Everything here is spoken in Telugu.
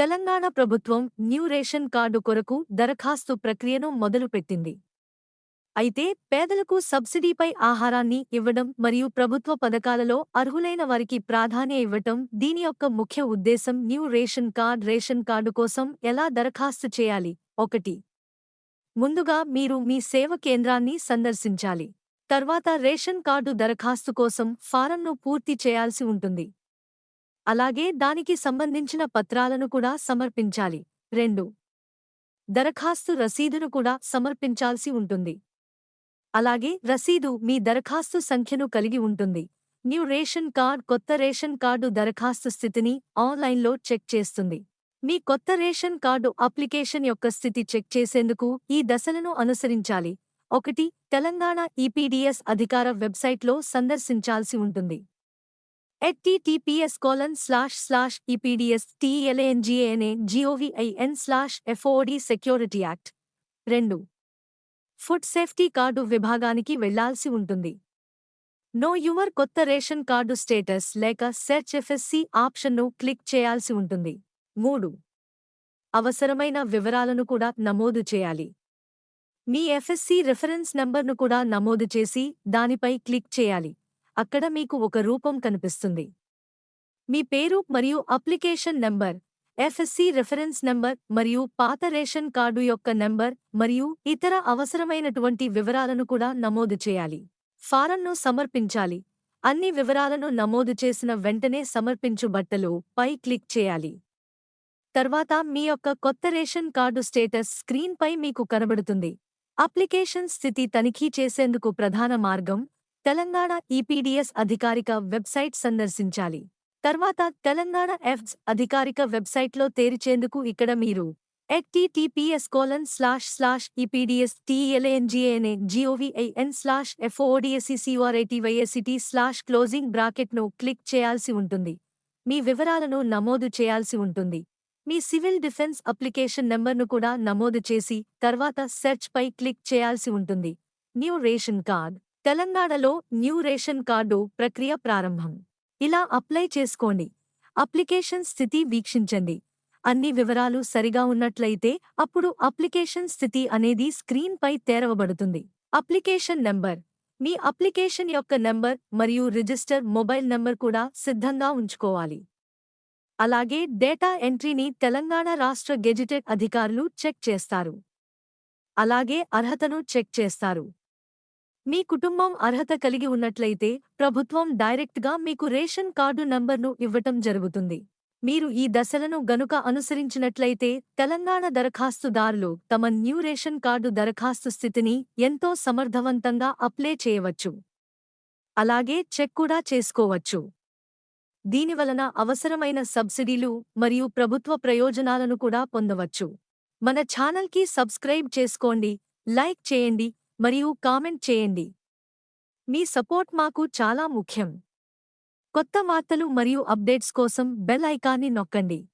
తెలంగాణ ప్రభుత్వం న్యూ రేషన్ కార్డు కొరకు దరఖాస్తు ప్రక్రియను మొదలుపెట్టింది. అయితే పేదలకు సబ్సిడీపై ఆహారాన్ని ఇవ్వడం మరియు ప్రభుత్వ పథకాలలో అర్హులైన వారికి ప్రాధాన్యం ఇవ్వటం దీని యొక్క ముఖ్య ఉద్దేశం. న్యూ రేషన్ కార్డు కోసం ఎలా దరఖాస్తు చేయాలి? 1. ముందుగా మీరు మీ సేవ కేంద్రాన్ని సందర్శించాలి. తర్వాత రేషన్ కార్డు దరఖాస్తు కోసం ఫారంను పూర్తి చేయాల్సి ఉంటుంది. అలాగే దానికి సంబంధించిన పత్రాలను కూడా సమర్పించాలి. 2. దరఖాస్తు రసీదును కూడా సమర్పించాల్సి ఉంటుంది. అలాగే రసీదు మీ దరఖాస్తు సంఖ్యను కలిగి ఉంటుంది. న్యూ రేషన్ కార్డ్ కొత్త రేషన్ కార్డు దరఖాస్తు స్థితిని ఆన్లైన్లో చెక్ చేస్తుంది. మీ కొత్త రేషన్ కార్డు అప్లికేషన్ యొక్క స్థితి చెక్ చేసేందుకు ఈ దశలను అనుసరించాలి. 1. తెలంగాణ ఈపీడీఎస్ అధికార వెబ్సైట్లో సందర్శించాల్సి ఉంటుంది. https://epds.telangan.gov.in/FOD security act. 2. Food safety card విభాగానికి వెళ్లాల్సి ఉంటుంది. నో యువర్ కొత్త రేషన్ కార్డు స్టేటస్ లేక సెర్చ్ ఎఫ్ఎస్సి ఆప్షన్ను క్లిక్ చేయాల్సి ఉంటుంది. 3. అవసరమైన వివరాలను కూడా నమోదు చేయాలి. మీ ఎఫ్ఎస్సి రిఫరెన్స్ నంబర్ను కూడా నమోదు చేసి దానిపై క్లిక్ చేయాలి. అక్కడ మీకు ఒక రూపం కనిపిస్తుంది. మీ పేరు మరియు application number, FSC reference number మరియు పాత రేషన్ కార్డు యొక్క నంబర్ మరియు ఇతర అవసరమైనటువంటి వివరాలను కూడా నమోదు చేయాలి. ఫారంను సమర్పించాలి. అన్ని వివరాలను నమోదు చేసిన వెంటనే సమర్పించు బట్టలు పై క్లిక్ చేయాలి. తర్వాత మీ యొక్క కొత్త రేషన్ కార్డు స్టేటస్ స్క్రీన్పై మీకు కనబడుతుంది. అప్లికేషన్ స్థితి తనిఖీ చేసేందుకు ప్రధాన మార్గం తెలంగాణ ఈపీడీఎస్ అధికారిక వెబ్సైట్ సందర్శించాలి. తర్వాత తెలంగాణ ఎఫ్స్ అధికారిక వెబ్సైట్లో తెరిచేందుకు ఇక్కడ మీరు https://epds.telangan.gov.in/FODSECURITYSCT/closing బ్రాకెట్ను క్లిక్ చేయాల్సి ఉంటుంది. మీ వివరాలను నమోదు చేయాల్సి ఉంటుంది. మీ సివిల్ డిఫెన్స్ అప్లికేషన్ నెంబర్ను కూడా నమోదు చేసి తర్వాత సెర్చ్ పై క్లిక్ చేయాల్సి ఉంటుంది. New ration card. తెలంగాణలో న్యూ రేషన్ కార్డు ప్రక్రియ ప్రారంభం. ఇలా అప్లై చేసుకోండి. అప్లికేషన్ స్థితి వీక్షించండి. అన్ని వివరాలు సరిగా ఉన్నట్లయితే అప్పుడు అప్లికేషన్ స్థితి అనేది స్క్రీన్పై తెరవబడుతుంది. Application number. మీ అప్లికేషన్ యొక్క నంబర్ మరియు రిజిస్టర్ మొబైల్ నంబర్ కూడా సిద్ధంగా ఉంచుకోవాలి. అలాగే డేటా ఎంట్రీని తెలంగాణ రాష్ట్ర గెజిటెడ్ అధికారులు చెక్ చేస్తారు. అలాగే అర్హతను చెక్ చేస్తారు. మీ కుటుంబం అర్హత కలిగి ఉన్నట్లయితే ప్రభుత్వం డైరెక్ట్గా మీకు రేషన్ కార్డు నంబర్ను ఇవ్వటం జరుగుతుంది. మీరు ఈ దశలను గనుక అనుసరించినట్లయితే తెలంగాణ దరఖాస్తుదారులు తమ న్యూ రేషన్ కార్డు దరఖాస్తు స్థితిని ఎంతో సమర్థవంతంగా అప్లై చేయవచ్చు. అలాగే చెక్ కూడా చేసుకోవచ్చు. దీనివలన అవసరమైన సబ్సిడీలు మరియు ప్రభుత్వ ప్రయోజనాలను కూడా పొందవచ్చు. మన ఛానల్కి సబ్స్క్రైబ్ చేసుకోండి, లైక్ చేయండి మరియు కామెంట్ చేయండి. మీ సపోర్ట్ మాకు చాలా ముఖ్యం. కొత్త వార్తలు మరియు అప్డేట్స్ కోసం బెల్ ఐకాన్ని నొక్కండి.